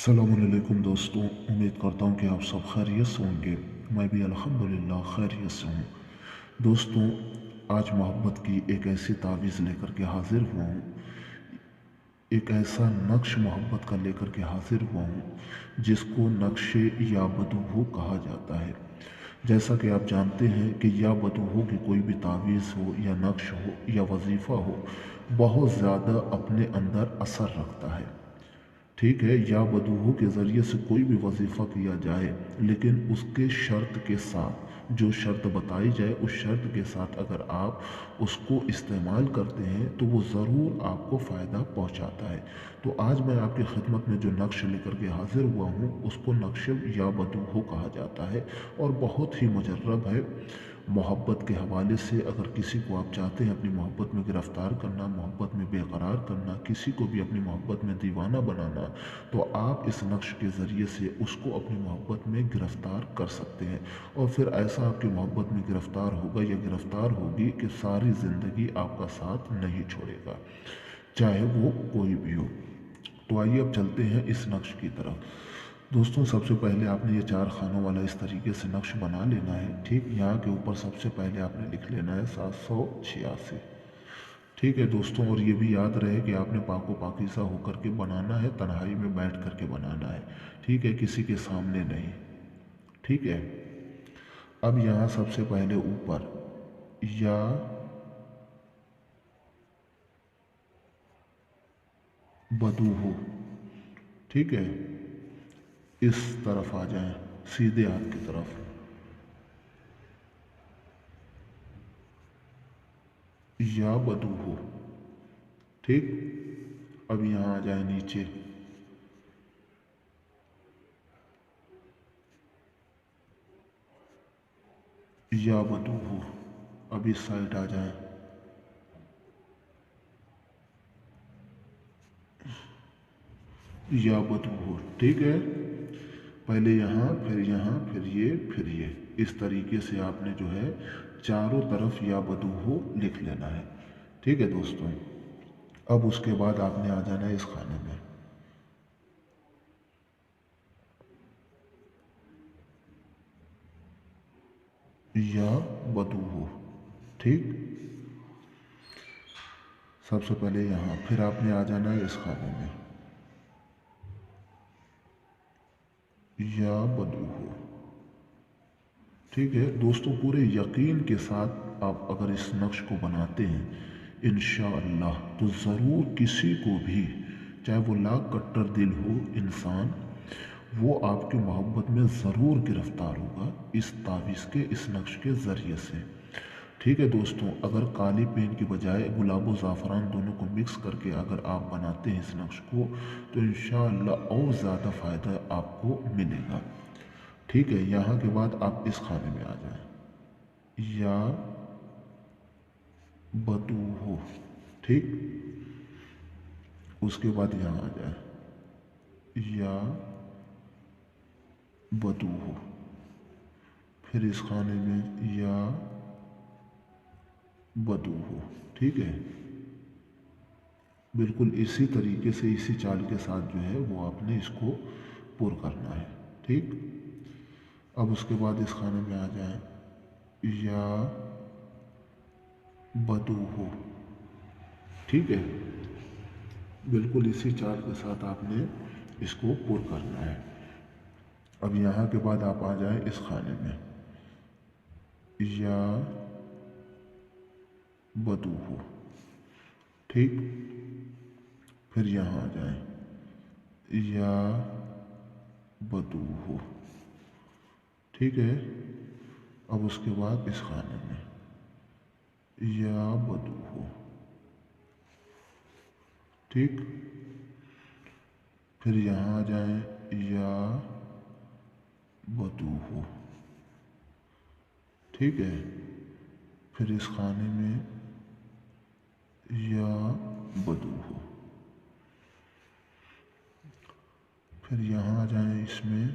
अस्सलामुअलैकुम दोस्तों, उम्मीद करता हूँ कि आप सब खैरियत से होंगे। मैं भी अल्हम्दुलिल्लाह खैरियत से हूँ। दोस्तों, आज मोहब्बत की एक ऐसी तावीज़ लेकर के हाजिर हुआ हूँ, एक ऐसा नक्श मोहब्बत का लेकर के हाजिर हुआ हूँ जिसको नक्शे या बदूहो कहा जाता है। जैसा कि आप जानते हैं कि या बदूहो की कोई भी तावीज़ हो या नक्श हो या वजीफ़ा हो, बहुत ज़्यादा अपने अंदर असर रखता है। ठीक है, या बदूहो के ज़रिए से कोई भी वजीफ़ा किया जाए, लेकिन उसके शर्त के साथ, जो शर्त बताई जाए उस शर्त के साथ अगर आप उसको इस्तेमाल करते हैं तो वो ज़रूर आपको फ़ायदा पहुंचाता है। तो आज मैं आपकी खिदमत में जो नक्श लेकर के हाजिर हुआ हूँ उसको नक्श या बदूहो कहा जाता है और बहुत ही मुजर्रब है। मोहब्बत के हवाले से अगर किसी को आप चाहते हैं अपनी मोहब्बत में गिरफ़्तार करना, मोहब्बत में बेकरार करना, किसी को भी अपनी मोहब्बत में दीवाना बनाना, तो आप इस नक्श के ज़रिए से उसको अपनी मोहब्बत में गिरफ़्तार कर सकते हैं। और फिर ऐसा आपकी मोहब्बत में गिरफ़्तार होगा या गिरफ़्तार होगी कि सारी ज़िंदगी आपका साथ नहीं छोड़ेगा, चाहे वो कोई भी हो। तो आइए अब चलते हैं इस नक्श की तरफ। दोस्तों, सबसे पहले आपने ये 4 खानों वाला इस तरीके से नक्श बना लेना है। ठीक, यहाँ के ऊपर सबसे पहले आपने लिख लेना है 786। ठीक है दोस्तों, और ये भी याद रहे कि आपने पाको पाकीज़ा होकर के बनाना है, तन्हाई में बैठ कर के बनाना है। ठीक है, किसी के सामने नहीं। ठीक है, अब यहाँ सबसे पहले ऊपर या बदूहो, ठीक है, इस तरफ आ जाएं, सीधे हाथ की तरफ। या बदूहो, ठीक। अब यहाँ आ जाए नीचे, या बदूहो। अब इस साइड आ जाए, या बदूहो। ठीक है, पहले यहाँ, फिर ये इस तरीके से आपने जो है चारों तरफ या बदूहो लिख लेना है। ठीक है दोस्तों, अब उसके बाद आपने आ जाना है इस खाने में, या बदूहो। ठीक, सबसे पहले यहाँ, फिर आपने आ जाना है इस खाने में, या बदूहो। ठीक है दोस्तों, पूरे यकीन के साथ आप अगर इस नक्श को बनाते हैं इंशाअल्लाह, तो ज़रूर किसी को भी, चाहे वो लाख कट्टर दिल हो इंसान, वो आपकी मोहब्बत में ज़रूर गिरफ़्तार होगा इस तावीज़ के, इस नक्श के ज़रिए से। ठीक है दोस्तों, अगर काली पेन की बजाय गुलाब और ज़ाफ़रान दोनों को मिक्स करके अगर आप बनाते हैं इस नक्श को, तो इंशाअल्लाह और ज़्यादा फ़ायदा आपको मिलेगा। ठीक है, यहाँ के बाद आप इस खाने में आ जाएं, या बदूहो। ठीक, उसके बाद यहाँ आ जाए, या बदूहो। फिर इस खाने में, या बदूहो। ठीक है, बिल्कुल इसी तरीके से, इसी चाल के साथ जो है वो आपने इसको पुर करना है। ठीक, अब उसके बाद इस खाने में आ जाए, या बदूहो। ठीक है, बिल्कुल इसी चाल के साथ आपने इसको पुर करना है। अब यहाँ के बाद आप आ जाएं इस खाने में, या बदूहो। ठीक, फिर यहाँ आ जाएं, या बदूहो। ठीक है, अब उसके बाद इस खाने में, या बदूहो। ठीक, फिर यहाँ आ जाएं, या बदूहो। ठीक है, फिर इस खाने में, या बदूहो। फिर यहाँ आ जाएं इसमें,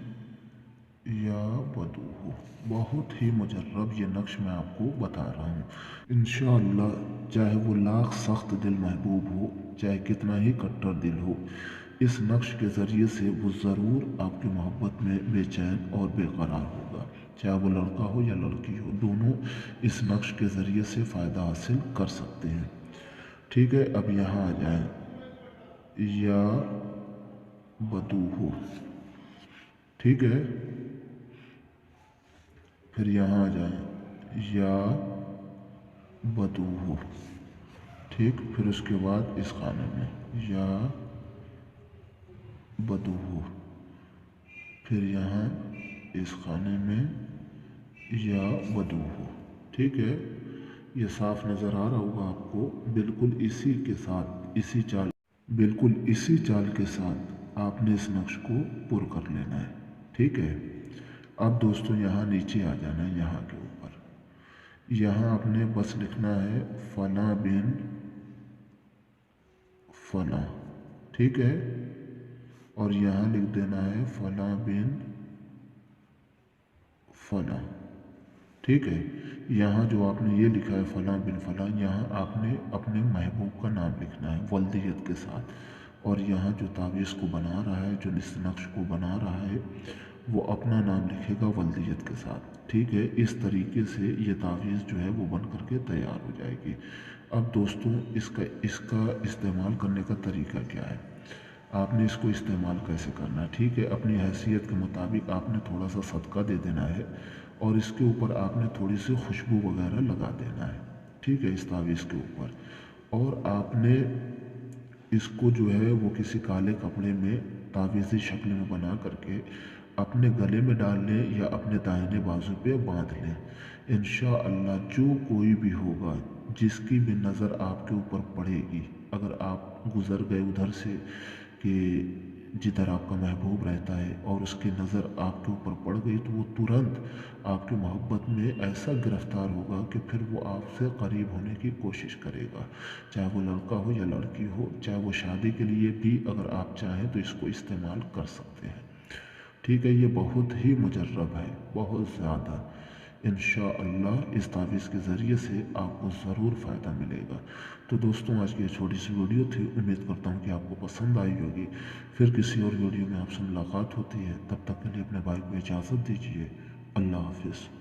या बदूहो। बहुत ही मुजर्रब ये नक्श मैं आपको बता रहा हूँ। इंशाअल्लाह, चाहे वो लाख सख्त दिल महबूब हो, चाहे कितना ही कट्टर दिल हो, इस नक्श के ज़रिए से वो ज़रूर आपकी मोहब्बत में बेचैन और बेकरार होगा, चाहे वो लड़का हो या लड़की हो, दोनों इस नक्श के ज़रिए से फ़ायदा हासिल कर सकते हैं। ठीक है, अब यहाँ आ जाए, या बदू हो। ठीक है, फिर यहाँ आ जाए, या बदू हो। ठीक, फिर उसके बाद इस खाने में या बदू हो, फिर यहाँ इस खाने में या बदू हो। ठीक है, ये साफ नज़र आ रहा होगा आपको। बिल्कुल इसी के साथ, बिल्कुल इसी चाल के साथ आपने इस नक्श को पुर कर लेना है। ठीक है, अब दोस्तों यहाँ नीचे आ जाना है, यहाँ के ऊपर। यहाँ आपने बस लिखना है फला बिन फला। ठीक है, और यहाँ लिख देना है फला बिन फला। ठीक है, यहाँ जो आपने ये लिखा है फला बिन फला, यहाँ आपने अपने महबूब का नाम लिखना है वल्दियत के साथ। और यहाँ जो तावीज़ को बना रहा है, जो इस नक्श को बना रहा है, वो अपना नाम लिखेगा वल्दियत के साथ। ठीक है, इस तरीके से ये तावीज़ जो है वो बन करके तैयार हो जाएगी। अब दोस्तों इसका इस्तेमाल करने का तरीका क्या है, आपने इसको इस्तेमाल कैसे करना है। ठीक है, अपनी हैसियत के मुताबिक आपने थोड़ा सा सदका दे देना है और इसके ऊपर आपने थोड़ी सी खुशबू वगैरह लगा देना है। ठीक है, इस तावीज़ के ऊपर, और आपने इसको जो है वो किसी काले कपड़े में तावीज़ी शक्ल में बना करके अपने गले में डाल लें या अपने दाहिने बाजू पे बांध लें। इंशाअल्लाह जो कोई भी होगा जिसकी भी नज़र आपके ऊपर पड़ेगी, अगर आप गुज़र गए उधर से कि जिधर आपका महबूब रहता है और उसकी नज़र आपके ऊपर पड़ गई, तो वो तुरंत आपकी मोहब्बत में ऐसा गिरफ्तार होगा कि फिर वो आपसे करीब होने की कोशिश करेगा, चाहे वो लड़का हो या लड़की हो, चाहे वो शादी के लिए भी अगर आप चाहें तो इसको इस्तेमाल कर सकते हैं। ठीक है, ये बहुत ही मुजर्रब है, बहुत ज़्यादा। इंशाअल्लाह इस तावीज़ के ज़रिए से आपको ज़रूर फ़ायदा मिलेगा। तो दोस्तों आज की ये छोटी सी वीडियो थी, उम्मीद करता हूँ कि आपको पसंद आई होगी। फिर किसी और वीडियो में आपसे मुलाकात होती है, तब तक के लिए अपने भाई को इजाज़त दीजिए। अल्लाह हाफिज़।